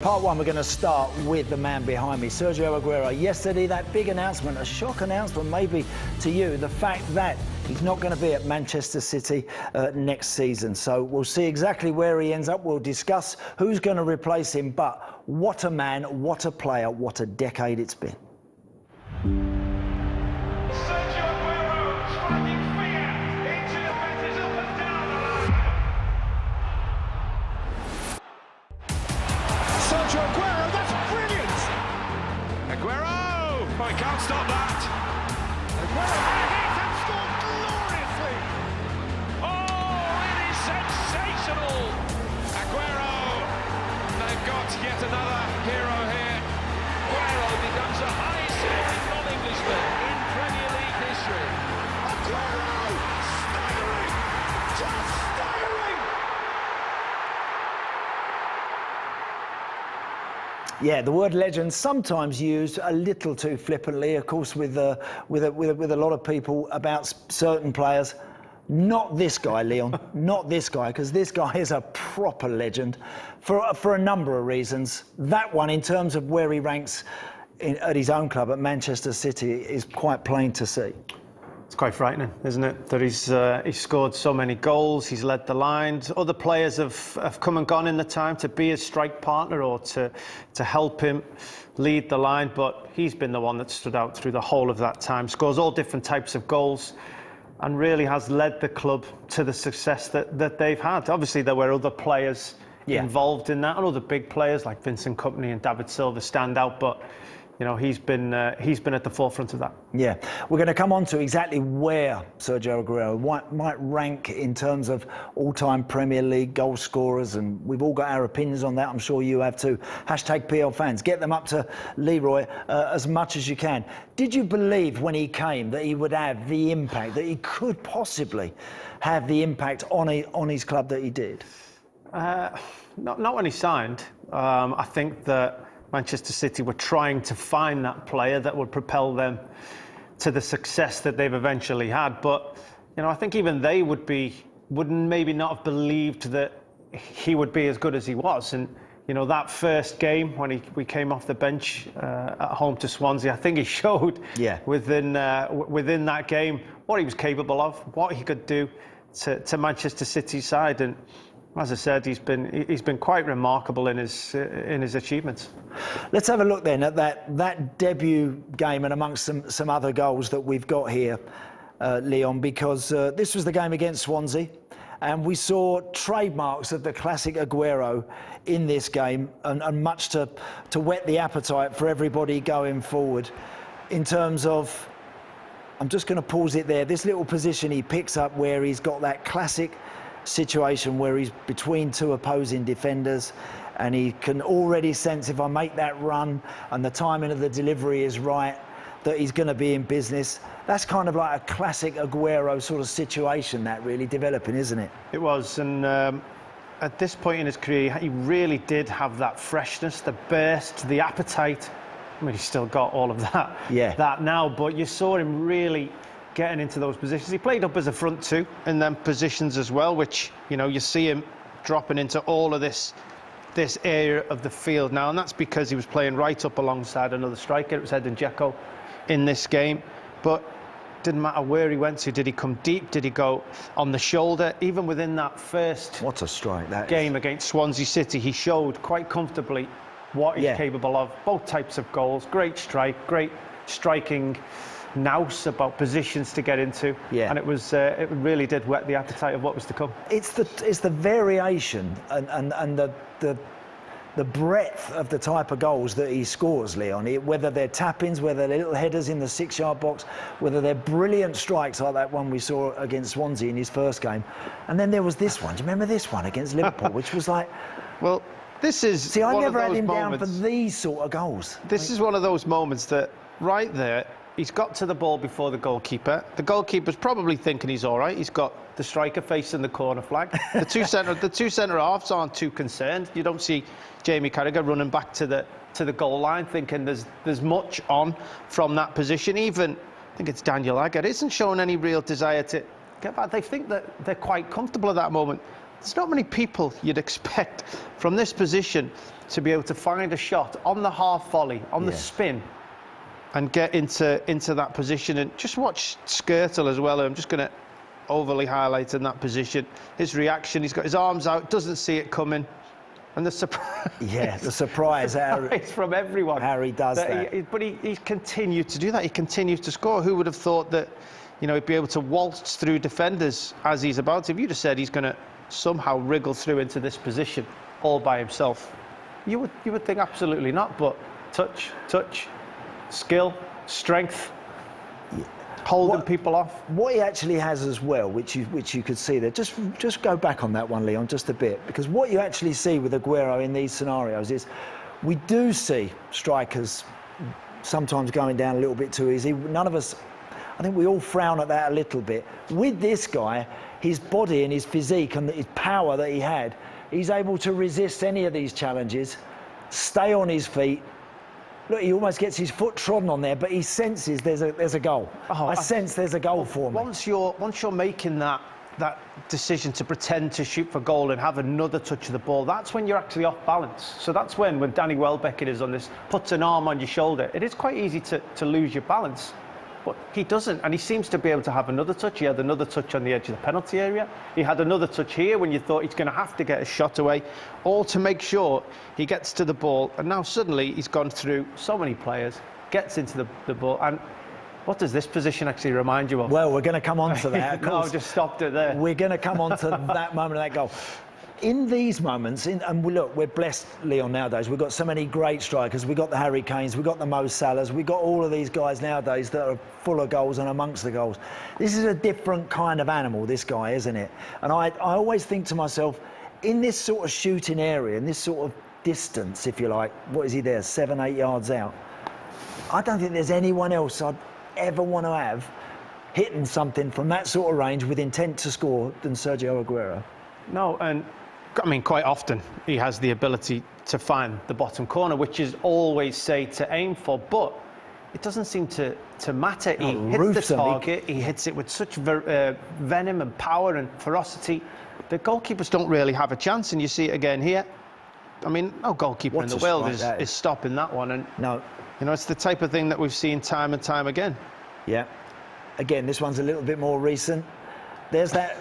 Part one, we're going to start with the man behind me, Sergio Aguero. Yesterday, that big announcement, a shock announcement maybe to you, the fact that he's not going to be at Manchester City next season. So we'll see exactly where he ends up. We'll discuss who's going to replace him. But what a man, what a player, what a decade it's been. Sergio Aguero striking fear into the fences up and down the line. Sergio Aguero, that's brilliant! Aguero! Oh, he can't stop that. Aguero had it and scored gloriously. Oh, it is sensational. Aguero, they've got yet another hero here. Aguero becomes the highest scoring non-Englishman in Premier League history. Aguero! Staggering! Just staggering! Yeah, the word legend sometimes used a little too flippantly, of course, with a lot of people about certain players. Not this guy, Leon. Not this guy, because this guy is a proper legend for a number of reasons. That one, in terms of where he ranks at his own club at Manchester City, is quite plain to see. It's quite frightening, isn't it? That he's scored so many goals, he's led the line. Other players have come and gone in the time to be his strike partner or to help him lead the line, but he's been the one that stood out through the whole of that time. Scores all different types of goals and really has led the club to the success that they've had. Obviously, there were other players involved in that, and other big players like Vincent Kompany and David Silva stand out, but you know, he's been at the forefront of that. Yeah, we're going to come on to exactly where Sergio Aguero might rank in terms of all-time Premier League goal scorers, and we've all got our opinions on that. I'm sure you have too. Hashtag PL fans, get them up to Leroy as much as you can. Did you believe when he came that he would have the impact, that he could possibly have the impact on his club that he did? Not when he signed. I think that Manchester City were trying to find that player that would propel them to the success that they've eventually had. But, you know, I think even they would maybe not have believed that he would be as good as he was. And, you know, that first game when we came off the bench at home to Swansea, I think he showed within that game what he was capable of, what he could do to Manchester City's side. And as I said, he's been quite remarkable in his achievements. Let's have a look then at that debut game and amongst some other goals that we've got here, Leon, because this was the game against Swansea, and we saw trademarks of the classic Aguero in this game, and much to whet the appetite for everybody going forward. In terms of, I'm just going to pause it there. This little position he picks up where he's got that classic situation where he's between two opposing defenders, and he can already sense, if I make that run and the timing of the delivery is right, that he's going to be in business. That's kind of like a classic Aguero sort of situation, that really developing, isn't it? It was, and at this point in his career, he really did have that freshness, the burst, the appetite. I mean, he's still got all of that now, but you saw him really getting into those positions. He played up as a front two in them positions as well, which, you know, you see him dropping into all of this area of the field now, and that's because he was playing right up alongside another striker. It was Edin Dzeko in this game, but didn't matter where he went to. Did he come deep? Did he go on the shoulder? Even within that first what a strike that game against Swansea City, he showed quite comfortably what he's capable of. Both types of goals, great strike, great striking nous about positions to get into, and it really did whet the appetite of what was to come. It's the variation and the breadth of the type of goals that he scores, Leon. Whether they're tap-ins, whether they're little headers in the 6-yard box, whether they're brilliant strikes like that one we saw against Swansea in his first game, and then there was this one. Do you remember this one against Liverpool, which was like, well, this is. See, I never had him down for these sort of goals. This is one of those moments that right there. He's got to the ball before the goalkeeper. The goalkeeper's probably thinking he's all right. He's got the striker facing the corner flag. The two centre halves aren't too concerned. You don't see Jamie Carragher running back to the goal line thinking there's much on from that position. Even I think it's Daniel Agger isn't showing any real desire to get back. They think that they're quite comfortable at that moment. there's not many people you'd expect from this position to be able to find a shot on the half volley, on the spin, and get into that position. And just watch Skirtle as well. I'm just going to overly highlight in that position. His reaction, he's got his arms out, doesn't see it coming. And the surprise. Yeah, the surprise. It's from everyone. Harry does that. But he's continued to do that. He continues to score. Who would have thought that, he'd be able to waltz through defenders as he's about to? If you'd have said he's going to somehow wriggle through into this position all by himself, you would think absolutely not. But touch, skill, strength, holding people off. What he actually has as well, which you could see there, just go back on that one, Leon, just a bit, because what you actually see with Aguero in these scenarios is we do see strikers sometimes going down a little bit too easy. None of us, I think we all frown at that a little bit. With this guy, his body and his physique and his power that he had, he's able to resist any of these challenges, stay on his feet. Look, he almost gets his foot trodden on there, but he senses there's a goal. I sense there's a goal for me. Once you're making that decision to pretend to shoot for goal and have another touch of the ball, that's when you're actually off balance. So that's when Danny Welbeck is on this, puts an arm on your shoulder. It is quite easy to lose your balance. But he doesn't, and he seems to be able to have another touch. He had another touch on the edge of the penalty area. He had another touch here when you thought he's going to have to get a shot away, all to make sure he gets to the ball. And now suddenly he's gone through so many players, gets into the ball. And what does this position actually remind you of? Well, we're going to come on to that. No, I just stopped it there. We're going to come on to that moment of that goal. In these moments, look, we're blessed, Leon, nowadays. We've got so many great strikers. We've got the Harry Kanes, we've got the Mo Salahs, we've got all of these guys nowadays that are full of goals and amongst the goals. This is a different kind of animal, this guy, isn't it? And I always think to myself, in this sort of shooting area, in this sort of distance, if you like, what is he there, 7-8 yards out? I don't think there's anyone else I'd ever want to have hitting something from that sort of range with intent to score than Sergio Aguero. No, and quite often he has the ability to find the bottom corner, which is always say to aim for, but it doesn't seem to matter. He hits the target, he hits it with such venom and power and ferocity. The goalkeepers don't really have a chance, and you see it again here. No goalkeeper in the world is stopping that one. And no, it's the type of thing that we've seen time and time again. Yeah. Again, this one's a little bit more recent. There's that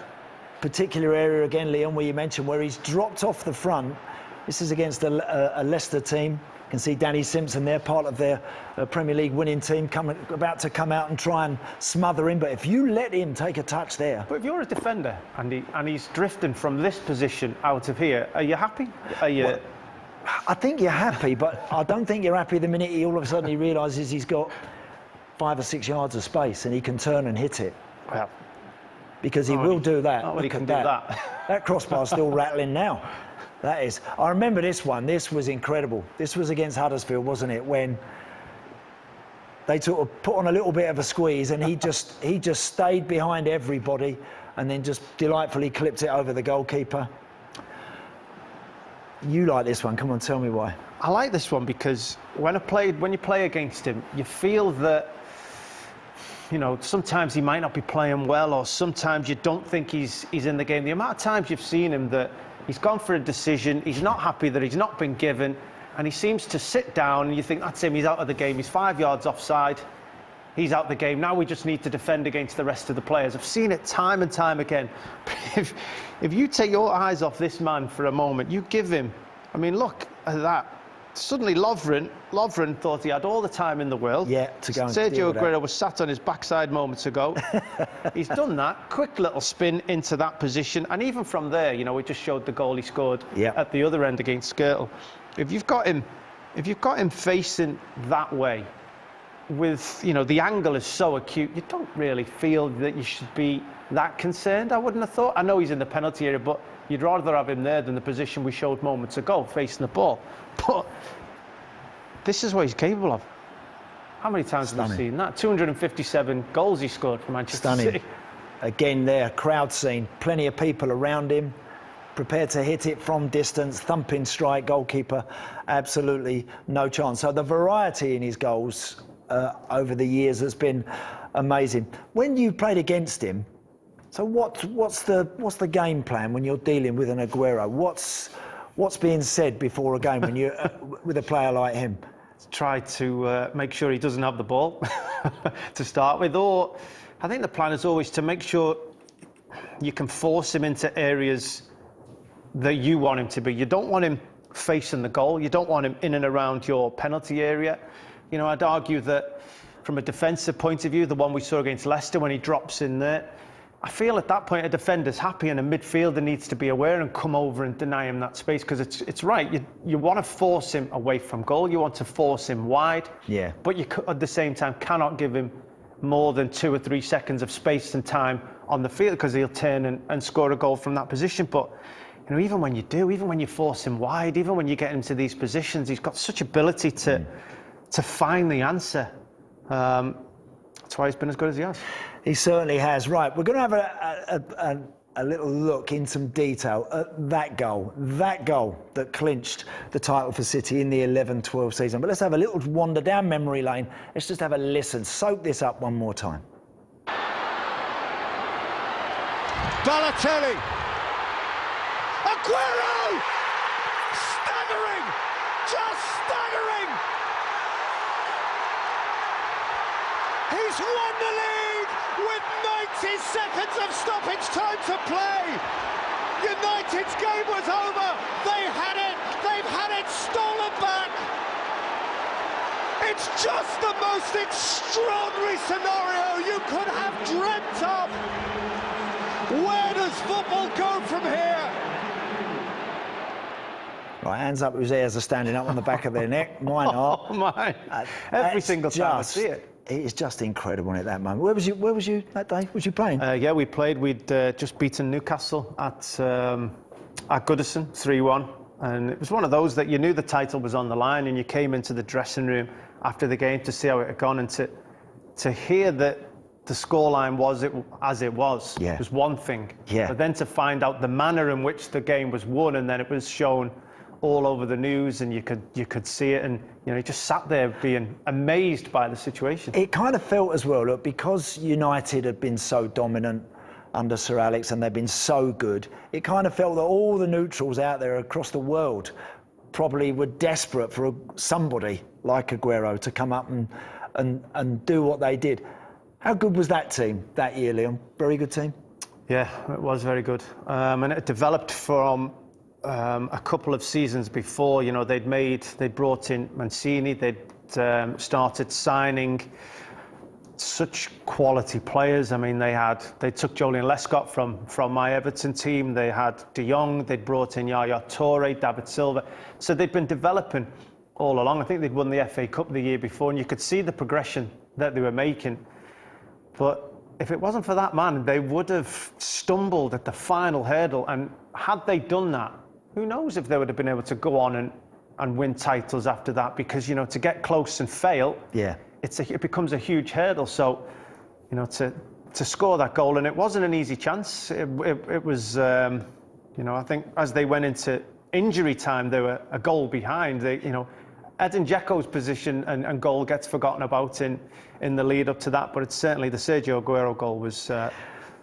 particular area again, Leon, where you mentioned where he's dropped off the front. This is against a Leicester team. You can see Danny Simpson there, part of their Premier League winning team, about to come out and try and smother him. But if you let him take a touch there... But if you're a defender and he's drifting from this position out of here, are you happy? Are you... Well, I think you're happy, but I don't think you're happy the minute all of a sudden he realises he's got 5 or 6 yards of space and he can turn and hit it. Well, because he will do that. Look at that. That crossbar's still rattling now. That is. I remember this one. This was incredible. This was against Huddersfield, wasn't it? When they sort of put on a little bit of a squeeze and he just stayed behind everybody and then just delightfully clipped it over the goalkeeper. You like this one. Come on, tell me why. I like this one because when you play against him, you feel that sometimes he might not be playing well, or sometimes you don't think he's in the game. The amount of times you've seen him that he's gone for a decision, he's not happy that he's not been given, and he seems to sit down and you think, that's him, he's out of the game, he's 5 yards offside, he's out the game, now we just need to defend against the rest of the players. I've seen it time and time again. If you take your eyes off this man for a moment, you give him, look at that. Suddenly Lovren thought he had all the time in the world. Yeah, to go and Sergio Aguero was sat on his backside moments ago. He's done that. Quick little spin into that position. And even from there, we just showed the goal he scored at the other end against Skirtle. If you've got him facing that way, with, the angle is so acute, you don't really feel that you should be that concerned, I wouldn't have thought. I know he's in the penalty area, but you'd rather have him there than the position we showed moments ago, facing the ball. But this is what he's capable of. How many times have we seen that? 257 goals he scored for Manchester City. Again there, crowd scene, plenty of people around him, prepared to hit it from distance, thumping strike, goalkeeper, absolutely no chance. So the variety in his goals over the years has been amazing. When you played against him, So what's the game plan when you're dealing with an Aguero? What's being said before a game when you with a player like him? Try to make sure he doesn't have the ball to start with, or I think the plan is always to make sure you can force him into areas that you want him to be. You don't want him facing the goal. You don't want him in and around your penalty area. You know, I'd argue that from a defensive point of view, the one we saw against Leicester when he drops in there, I feel at that point a defender's happy and a midfielder needs to be aware and come over and deny him that space, because it's right. You want to force him away from goal. You want to force him wide. Yeah. But you at the same time cannot give him more than 2 or 3 seconds of space and time on the field, because he'll turn and score a goal from that position. But you know, even when you force him wide, even when you get into these positions, he's got such ability to find the answer. That's why he's been as good as he has. He certainly has. Right, we're going to have a little look in some detail at that goal that clinched the title for City in the 11-12 season. But let's have a little wander down memory lane. Let's just have a listen. Soak this up one more time. Balotelli. Aguero! Staggering! Just staggering! He's won the league with 90 seconds of stoppage time to play. United's game was over. They had it. They've had it stolen back. It's just the most extraordinary scenario you could have dreamt of. Where does football go from here? Right, hands up whose hairs are standing up on the back of their neck. Mine are. Oh, mine. Every single time I see it. It is just incredible at that moment. Where was you that day? Was you playing? Yeah, we played. We'd just beaten Newcastle at Goodison 3-1. And it was one of those that you knew the title was on the line, and you came into the dressing room after the game to see how it had gone, and to hear that the scoreline was as it was. Yeah. It was one thing. Yeah. But then to find out the manner in which the game was won, and then it was shown all over the news, and you could see it, and you know, he just sat there being amazed by the situation. It kind of felt as well, look, because United had been so dominant under Sir Alex and they've been so good, it kind of felt that all the neutrals out there across the world probably were desperate for somebody like Aguero to come up and do what they did. How good was that team that year, Leon? Very good team? Yeah, it was very good. And it developed from a couple of seasons before. You know, they'd brought in Mancini, they'd started signing such quality players. I mean, they took Joleon Lescott from my Everton team. They had De Jong, they'd brought in Yaya Toure, David Silva. So they'd been developing all along. I think they'd won the FA Cup the year before, and you could see the progression that they were making. But if it wasn't for that man, they would have stumbled at the final hurdle. And had they done that, who knows if they would have been able to go on and win titles after that? Because, you know, to get close and fail, yeah, it becomes a huge hurdle. So, you know, to score that goal, and it wasn't an easy chance. It was, you know, I think as they went into injury time, they were a goal behind. You know, Edin Dzeko's position and goal gets forgotten about in the lead up to that, but it's certainly the Sergio Aguero goal was.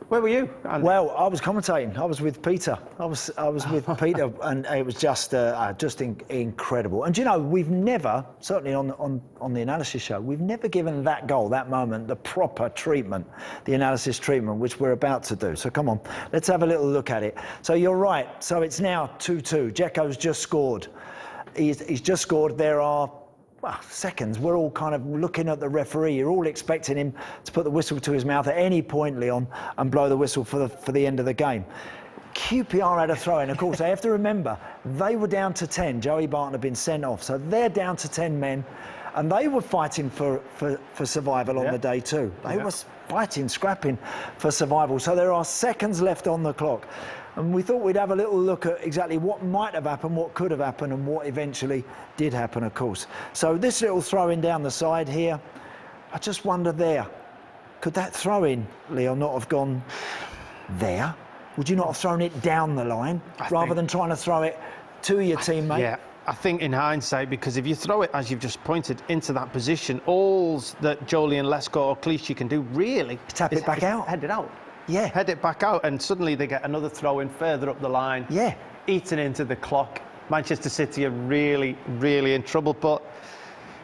Where were you, Andy? Well, I was commentating. I was with Peter. I was with Peter, and it was just incredible. And you know, we've never, certainly on the analysis show, we've never given that goal, that moment, the proper treatment, the analysis treatment, which we're about to do. So come on, let's have a little look at it. So you're right. So it's now 2-2. Dzeko's just scored. He's just scored. There are seconds. We're all kind of looking at the referee. You're all expecting him to put the whistle to his mouth at any point, Leon, and blow the whistle for the end of the game. QPR had a throw in. Of course, they have to remember, they were down to 10. Joey Barton had been sent off. So they're down to 10 men, and they were fighting for survival on the day too. They were fighting, scrapping for survival. So there are seconds left on the clock. And we thought we'd have a little look at exactly what might have happened, what could have happened, and what eventually did happen, of course. So this little throw-in down the side here, I just wonder there, could that throw-in, Leo, not have gone there? Would you not have thrown it down the line rather than trying to throw it to your teammate? Yeah, I think in hindsight, because if you throw it, as you've just pointed, into that position, all that Joleon Lescott or Clichy can do really tap it back out. Head it out. Yeah. head it back out, and suddenly they get another throw in further up the line. Yeah. Eating into the clock. Manchester City are really, really in trouble. But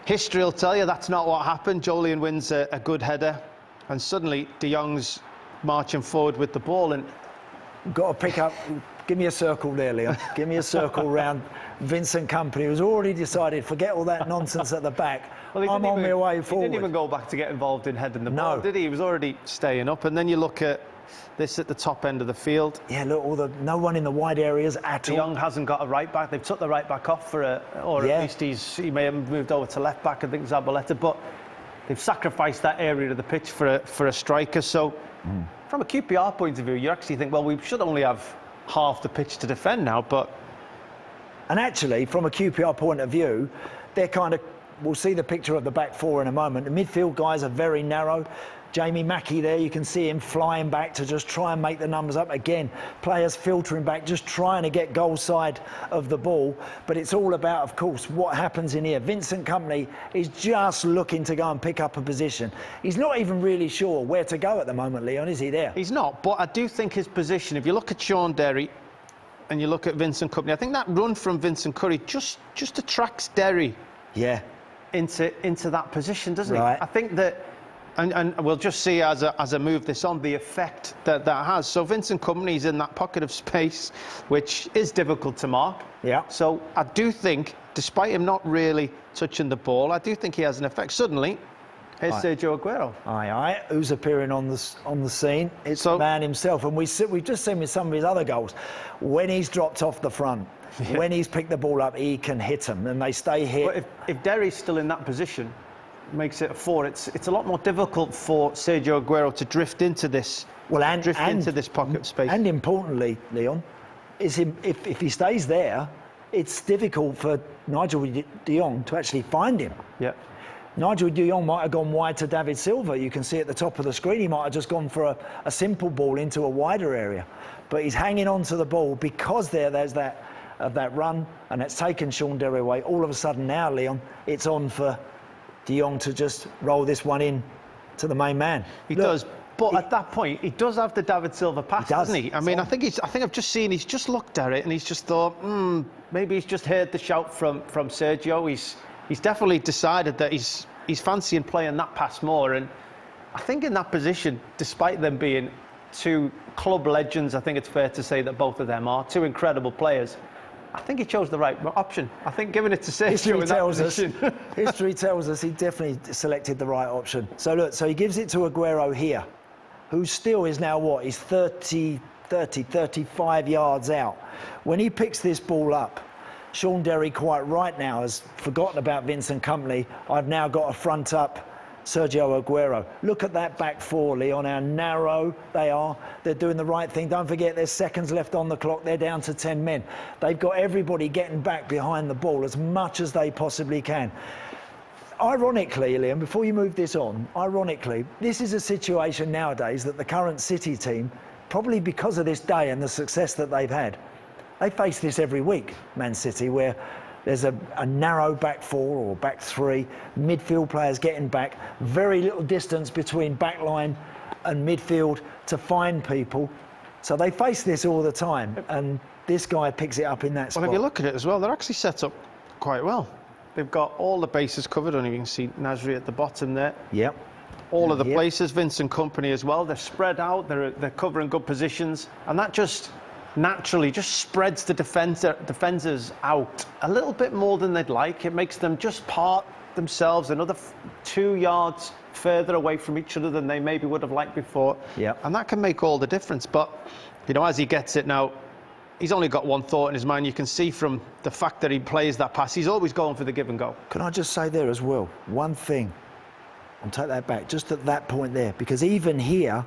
history will tell you that's not what happened. Jolien wins a good header, and suddenly De Jong's marching forward with the ball. And Got to pick up. Give me a circle there, Leon. Give me a circle round Vincent Kompany, who's already decided, forget all that nonsense at the back. well, I'm on my way forward. He didn't even go back to get involved in heading the ball, No. did he? He was already staying up. And then you look at this at the top end of the field. Yeah, look, no one in the wide areas at De all. Jong hasn't got a right back. They've took the right back off for Yeah. at least he may have moved over to left back. I think Zabaleta, but they've sacrificed that area of the pitch for a striker. So from a QPR point of view, you actually think, well, we should only have half the pitch to defend now. But And actually, from a QPR point of view, they're kind of, we'll see the picture of the back four in a moment. The midfield guys are very narrow. Jamie Mackie there, you can see him flying back to just try and make the numbers up. Again, players filtering back, just trying to get goal side of the ball. But it's all about, of course, what happens in here. Vincent Kompany is just looking to go and pick up a position. He's not even really sure where to go at the moment, Leon, is he there? he's not. But I do think his position, if you look at Sean Derry and you look at Vincent Kompany, I think that run from Vincent Curry just attracts Derry Yeah. into that position, doesn't Right. it? I think that, and we'll just see as I move this on, the effect that has. So Vincent Kompany's in that pocket of space, which is difficult to mark. Yeah. So I do think, despite him not really touching the ball, I do think he has an effect. Suddenly, here's Sergio Aguero. Aye, who's appearing on the scene? It's So- the man himself, and we've just seen with some of his other goals, when he's dropped off the front, when he's picked the ball up, he can hit them, and they stay hit. But if Derry's still in that position, makes it a 4. It's a lot more difficult for Sergio Aguero to drift into this. Into this pocket of space. And importantly, Leon, if he stays there, it's difficult for Nigel de Jong to actually find him. Yeah. Nigel de Jong might have gone wide to David Silva. You can see at the top of the screen, he might have just gone for a simple ball into a wider area. But he's hanging on to the ball because there's that run, and it's taken Sean Derry away. All of a sudden now, Leon, it's on for De Jong to just roll this one in to the main man. He does. But at that point, he does have the David Silva pass, doesn't he? I mean, I think I've just seen he's just looked at it and he's just thought, maybe he's just heard the shout from Sergio. He's definitely decided that he's fancying playing that pass more. And I think in that position, despite them being two club legends, I think it's fair to say that both of them are two incredible players. I think he chose the right option. I think giving it to Sergio in that position. History tells us he definitely selected the right option. So look, so he gives it to Aguero here, who still is now what? He's 35 yards out. When he picks this ball up, Sean Derry quite right now has forgotten about Vincent Kompany. I've now got a front up Sergio Aguero. Look at that back four, Leon, how narrow they are. They're doing the right thing. Don't forget there's seconds left on the clock. They're down to 10 men. They've got everybody getting back behind the ball as much as they possibly can. Ironically, Leon, before you move this on, ironically, this is a situation nowadays that the current City team, probably because of this day and the success that they've had, they face this every week, Man City, where there's a narrow back four or back three, midfield players getting back, very little distance between back line and midfield to find people. So they face this all the time, and this guy picks it up in that spot. Well, if you look at it as well, they're actually set up quite well. They've got all the bases covered, and you can see Nasri at the bottom there. Yep. All of the places, Vincent Kompany as well. They're spread out, they're covering good positions, and that just naturally just spreads the defenders out a little bit more than they'd like. It makes them just part themselves another 2 yards further away from each other than they maybe would have liked before. Yeah. And that can make all the difference. But, you know, as he gets it now, he's only got one thought in his mind. You can see from the fact that he plays that pass, he's always going for the give and go. Can I just say there as well, one thing, I'll take that back, just at that point there, because even here,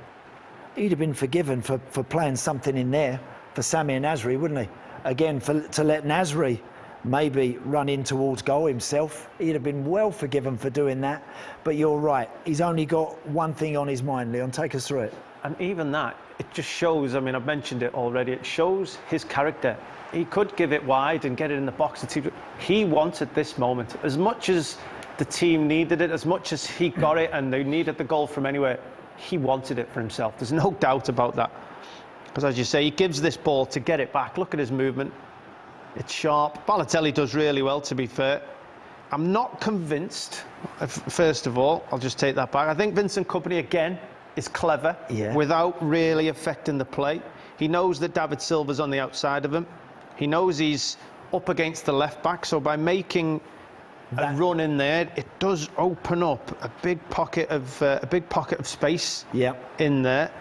he'd have been forgiven for playing something in there for Samir Nasri, wouldn't he? Again, to let Nasri maybe run in towards goal himself, he'd have been well forgiven for doing that. But you're right, he's only got one thing on his mind, Leon. Take us through it. And even that, it just shows, I mean, I've mentioned it already, it shows his character. He could give it wide and get it in the box. He wanted this moment. As much as the team needed it, as much as he got it and they needed the goal from anywhere, he wanted it for himself. There's no doubt about that. Because as you say, he gives this ball to get it back. Look at his movement. It's sharp. Balotelli does really well, to be fair. I'm not convinced, first of all, I'll just take that back. I think Vincent Kompany, again, is clever without really affecting the play. He knows that David Silva's on the outside of him. He knows he's up against the left back, so by making a run in there, it does open up a big pocket of space in there.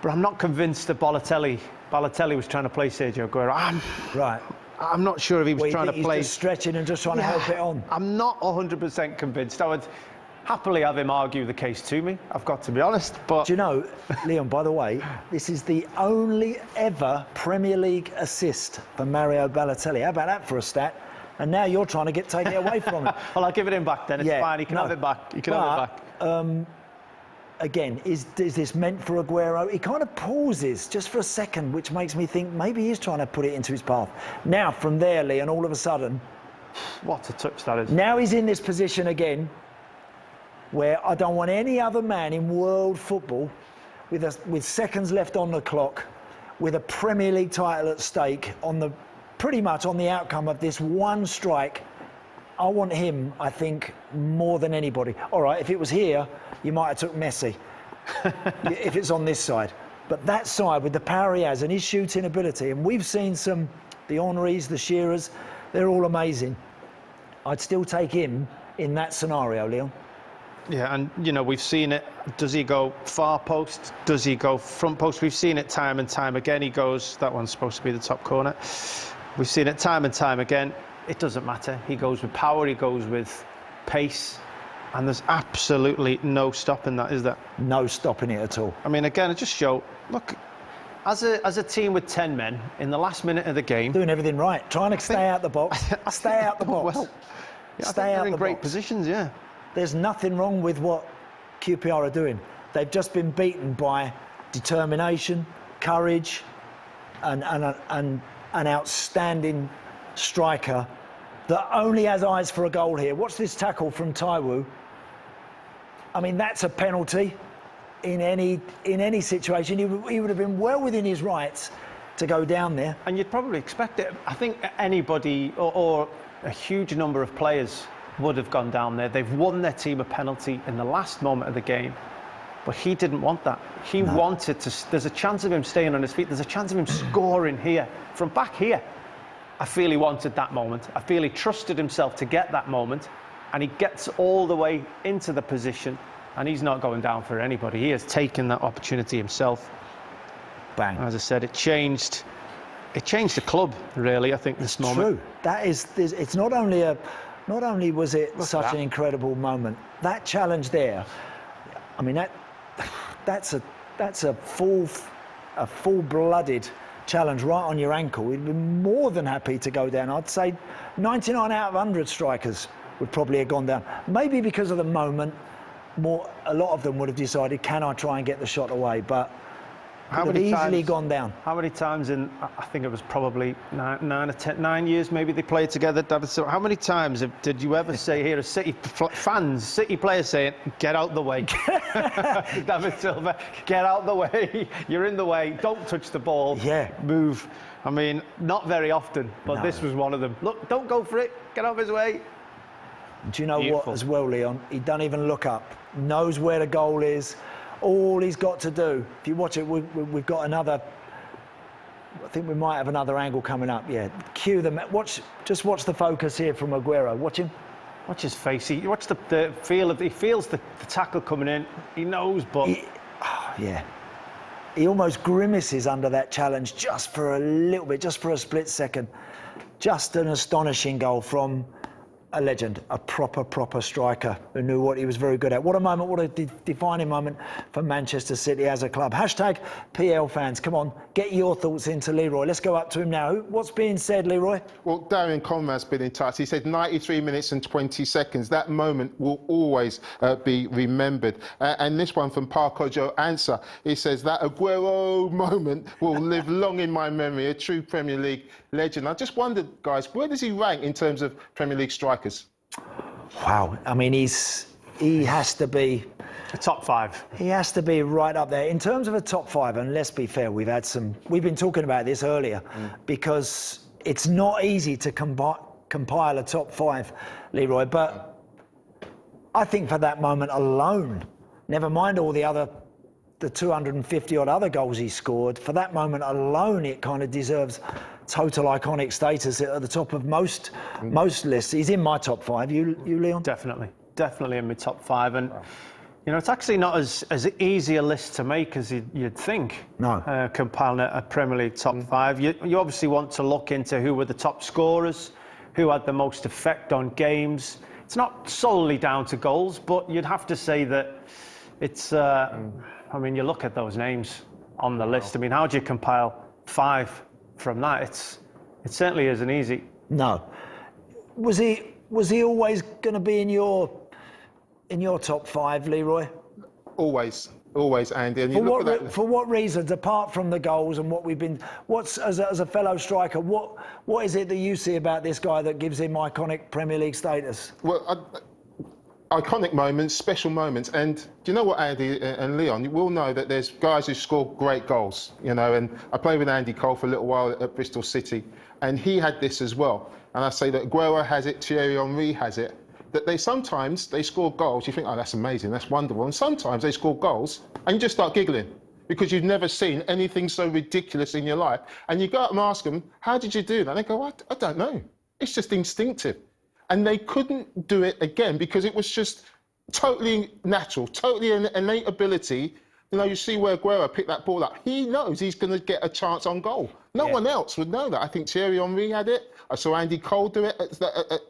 But I'm not convinced that Balotelli was trying to play Sergio Aguero. I'm not sure if he was trying to play. He's just stretching and just trying to help it on. I'm not 100% convinced. I would happily have him argue the case to me, I've got to be honest. But do you know, Leon, by the way, this is the only ever Premier League assist for Mario Balotelli. How about that for a stat? And now you're trying to take it away from him. Well, I'll give it him back then. It's fine. He can have it back. He can have it back. Again, is this meant for Aguero? He kind of pauses just for a second, which makes me think maybe he's trying to put it into his path. Now, from there, Leon, all of a sudden... What a touch that is. Now he's in this position again, where I don't want any other man in world football, with seconds left on the clock, with a Premier League title at stake, pretty much on the outcome of this one strike. I want him, I think, more than anybody. All right, if it was here, you might have took Messi, if it's on this side. But that side, with the power he has and his shooting ability, and we've seen the Henrys, the Shearers, they're all amazing. I'd still take him in that scenario, Leon. Yeah, and, you know, we've seen it. Does he go far post? Does he go front post? We've seen it time and time again. He goes, that one's supposed to be the top corner. We've seen it time and time again. It doesn't matter. He goes with power, he goes with pace, and there's absolutely no stopping that, is there? No stopping it at all. I mean, again, it just shows, look, as a team with 10 men, in the last minute of the game... Doing everything right, trying to stay out the box, stay out the box. Well, yeah, stay out in great positions, yeah. There's nothing wrong with what QPR are doing. They've just been beaten by determination, courage, and an outstanding striker that only has eyes for a goal here. Watch this tackle from Taiwo. I mean, that's a penalty in any situation. He would have been well within his rights to go down there. And you'd probably expect it. I think anybody or a huge number of players would have gone down there. They've won their team a penalty in the last moment of the game. But he didn't want that. He wanted to... There's a chance of him staying on his feet. There's a chance of him scoring here, from back here. I feel he wanted that moment. I feel he trusted himself to get that moment, and he gets all the way into the position, and he's not going down for anybody. He has taken that opportunity himself. Bang. As I said, it changed the club, really, I think, this moment. True. That is... It's not only was it such an incredible moment, that challenge there, I mean, that's a full-blooded challenge right on your ankle. He'd be more than happy to go down. I'd say 99 out of 100 strikers would probably have gone down. Maybe because of the moment, a lot of them would have decided, can I try and get the shot away? But would have easily gone down. How many times in, I think it was probably 9 years maybe they played together, David Silva. How many times did you ever hear a City players saying, get out the way? David Silva, get out the way. You're in the way. Don't touch the ball. Yeah. Move. I mean, not very often, but this was one of them. Look, don't go for it. Get out of his way. Do you know what as well, Leon? He doesn't even look up. Knows where the goal is. All he's got to do, if you watch it, we've got another, I think we might have another angle coming up. Yeah, cue them. Just watch the focus here from Aguero. Watch him. Watch his face. Watch the feel of. He feels the tackle coming in. He knows, but yeah, he almost grimaces under that challenge just for a little bit, just for a split second. Just an astonishing goal from a legend, a proper striker who knew what he was very good at. What a moment, what a defining moment for Manchester City as a club. Hashtag PL fans, come on, get your thoughts into Leroy. Let's go up to him now. What's being said, Leroy? Well, Darren Conrad's been in touch. He said 93 minutes and 20 seconds. That moment will always be remembered. And this one from Parkojo Answer, he says that Aguero moment will live long in my memory, a true Premier League legend. I just wondered, guys, where does he rank in terms of Premier League strikers? Wow, I mean, he has to be... Top 5. He has to be right up there. In terms of a top 5, and let's be fair, we've been talking about this earlier, because it's not easy to compile a top 5, Leroy, but I think for that moment alone, never mind all the 250 odd other goals he scored, for that moment alone, it kind of deserves total iconic status at the top of most lists. He's in my top 5. You Leon? Definitely in my top 5. And you know, it's actually not as easy a list to make as you'd think. No. Compiling a Premier League top 5. You obviously want to look into who were the top scorers, who had the most effect on games. It's not solely down to goals, but you'd have to say that it's. I mean, you look at those names on the list. I mean, how do you compile 5 from that? It certainly isn't easy. No. Was he always going to be in your top 5, Leroy? Always, Andy. And For what reasons, apart from the goals and as a fellow striker, what is it that you see about this guy that gives him iconic Premier League status? Well, iconic moments, special moments, and do you know what, Andy and Leon? You will know that there's guys who score great goals, you know. And I played with Andy Cole for a little while at Bristol City, and he had this as well. And I say that Aguero has it, Thierry Henry has it. That they sometimes score goals. You think, oh, that's amazing, that's wonderful. And sometimes they score goals, and you just start giggling because you've never seen anything so ridiculous in your life. And you go up and ask them, how did you do that? And they go, I don't know. It's just instinctive. And they couldn't do it again because it was just totally natural, totally an innate ability. You know, you see where Aguero picked that ball up. He knows he's going to get a chance on goal. No one else would know that. I think Thierry Henry had it. I saw Andy Cole do it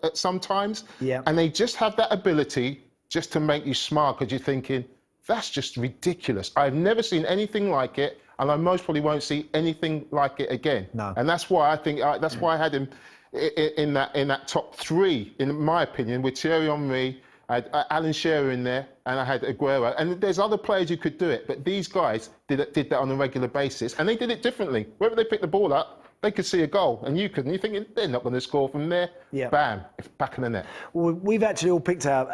at some times. Yeah. And they just have that ability just to make you smile because you're thinking, that's just ridiculous. I've never seen anything like it, and I most probably won't see anything like it again. No. And that's why I think that's why I had him in that top 3, in my opinion, with Thierry Henry. I had Alan Shearer in there, and I had Aguero. And there's other players who could do it, but these guys did that on a regular basis, and they did it differently. Wherever they picked the ball up, they could see a goal, and you couldn't. You're thinking, they're not going to score from there. Yeah. Bam, it's back in the net. Well, we've actually all picked our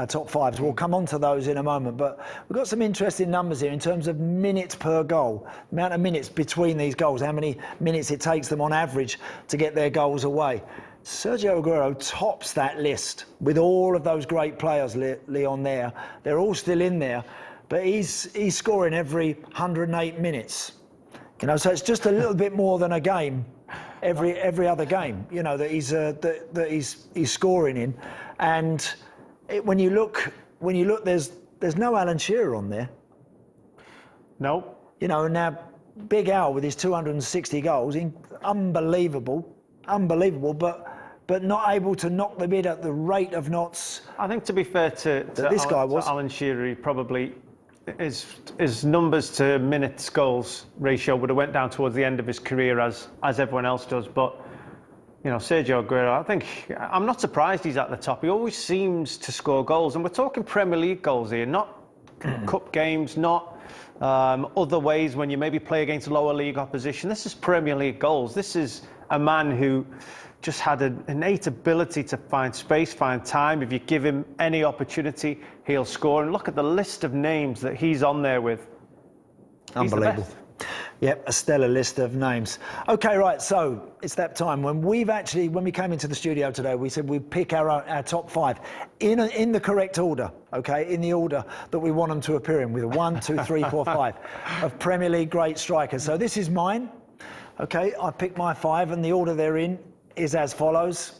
top 5s. We'll come on to those in a moment, but we've got some interesting numbers here in terms of minutes per goal, the amount of minutes between these goals, how many minutes it takes them on average to get their goals away. Sergio Aguero tops that list with all of those great players, Leon, there. They're all still in there, but he's scoring every 108 minutes. You know, so it's just a little bit more than a game every other game, you know, that he's scoring in. And when you look, there's no Alan Shearer on there. No. You know, now Big Al with his 260 goals, unbelievable, but not able to knock the bid at the rate of knots. I think, to be fair to Alan Shearer, he probably his numbers to minutes goals ratio would have went down towards the end of his career as everyone else does. But you know, Sergio Aguero, I'm not surprised he's at the top. He always seems to score goals, and we're talking Premier League goals here, not cup games, not other ways when you maybe play against lower league opposition. This is Premier League goals. This is a man who just had an innate ability to find space, find time. If you give him any opportunity, he'll score. And look at the list of names that he's on there with. Unbelievable. Yep, a stellar list of names. Okay, right, so it's that time when we came into the studio today, we said we'd pick our top 5 in the correct order, okay, in the order that we want them to appear in, with 1, 2, 3, 4, 5 of Premier League great strikers. So this is mine, okay, I picked my 5, and the order they're in is as follows.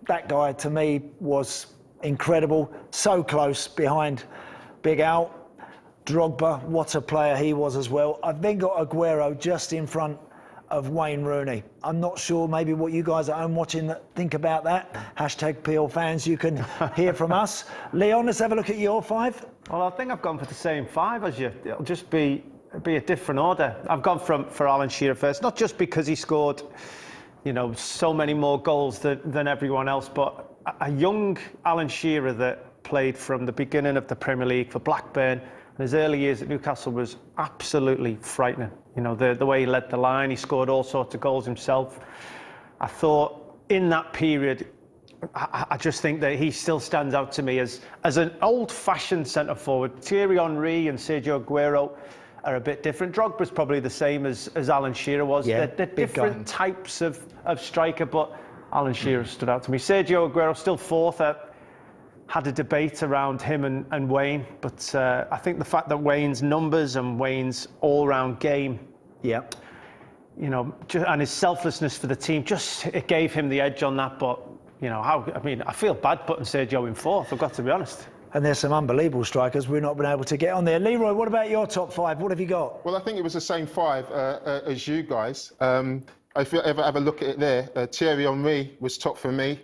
That guy, to me, was incredible, so close behind Big Al. Drogba, what a player he was as well. I've then got Aguero just in front of Wayne Rooney. I'm not sure maybe what you guys at home watching think about that. Hashtag PL fans, you can hear from us. Leon, let's have a look at your 5. Well, I think I've gone for the same 5 as you. It'll just be a different order. I've gone for Alan Shearer first, not just because he scored, you know, so many more goals than everyone else, but a young Alan Shearer that played from the beginning of the Premier League for Blackburn. His early years at Newcastle was absolutely frightening. You know, the way he led the line, he scored all sorts of goals himself. I thought in that period, I just think that he still stands out to me as an old-fashioned centre-forward. Thierry Henry and Sergio Aguero are a bit different. Drogba's probably the same as Alan Shearer was. Yeah, they're different types of striker, but Alan Shearer stood out to me. Sergio Aguero still fourth. Had a debate around him and Wayne, but I think the fact that Wayne's numbers and Wayne's all-round game, you know, and his selflessness for the team, it gave him the edge on that. But you know, I feel bad putting Sergio in fourth, I've got to be honest. And there's some unbelievable strikers we've not been able to get on there. Leroy, what about your top five? What have you got? Well, I think it was the same five as you guys. If you ever have a look at it there, Thierry Henry was top for me,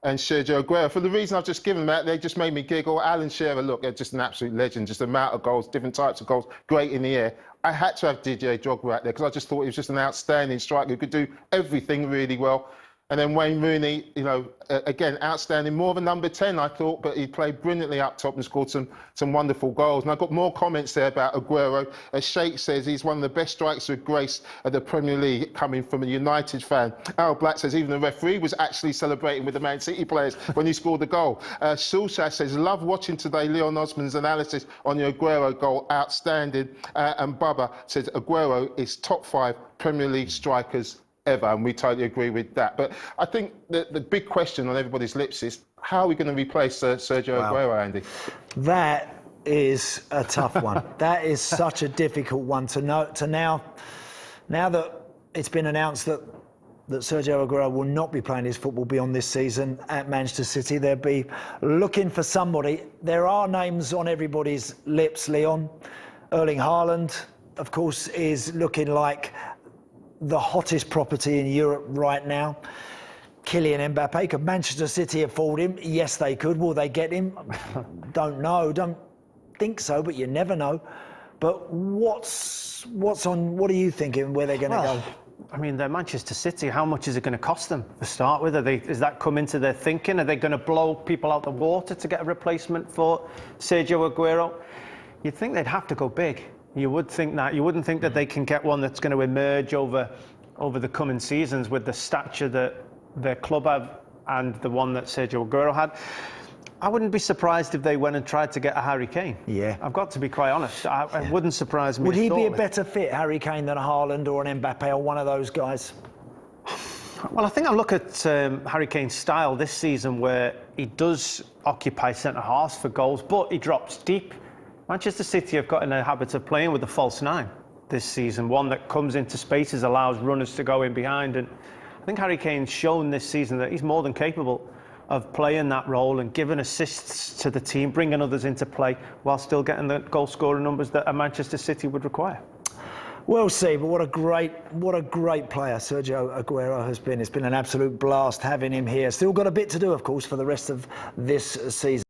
and Sergio Aguero. For the reason I've just given them out, they just made me giggle. Alan Shearer, look, they're just an absolute legend. Just the amount of goals, different types of goals, great in the air. I had to have Didier Drogba out there because I just thought he was just an outstanding striker who could do everything really well. And then Wayne Rooney, you know, again, outstanding, more of a number 10, I thought, but he played brilliantly up top and scored some wonderful goals. And I've got more comments there about Aguero. As Sheikh says, he's one of the best strikers with grace of the Premier League, coming from a United fan. Al Black says even the referee was actually celebrating with the Man City players when he scored the goal. Sulshash says, love watching today Leon Osman's analysis on the Aguero goal, outstanding. And Bubba says Aguero is top 5 Premier League strikers ever, and we totally agree with that. But I think the big question on everybody's lips is, how are we going to replace Sergio Aguero, Andy? That is a tough one. That is such a difficult one to know. Now that it's been announced that Sergio Aguero will not be playing his football beyond this season at Manchester City, they'll be looking for somebody. There are names on everybody's lips, Leon. Erling Haaland, of course, is looking like the hottest property in Europe right now. Kylian Mbappe, could Manchester City afford him? Yes, they could. Will they get him? Don't know. Don't think so, but you never know. But what are you thinking where they're going to go? I mean, they're Manchester City. How much is it going to cost them to start with? Is that come into their thinking? Are they going to blow people out the water to get a replacement for Sergio Aguero? You'd think they'd have to go big. You would think that. You wouldn't think that they can get one that's going to emerge over the coming seasons with the stature that their club have and the one that Sergio Aguero had. I wouldn't be surprised if they went and tried to get a Harry Kane. Yeah. I've got to be quite honest. It wouldn't surprise me. Would he be a better fit, Harry Kane, than a Haaland or an Mbappe or one of those guys? Well, I think I look at Harry Kane's style this season, where he does occupy centre-halves for goals, but he drops deep. Manchester City have got in the habit of playing with a false 9 this season, one that comes into spaces, allows runners to go in behind. And I think Harry Kane's shown this season that he's more than capable of playing that role and giving assists to the team, bringing others into play, while still getting the goal-scoring numbers that a Manchester City would require. We'll see, but what a great player Sergio Aguero has been. It's been an absolute blast having him here. Still got a bit to do, of course, for the rest of this season.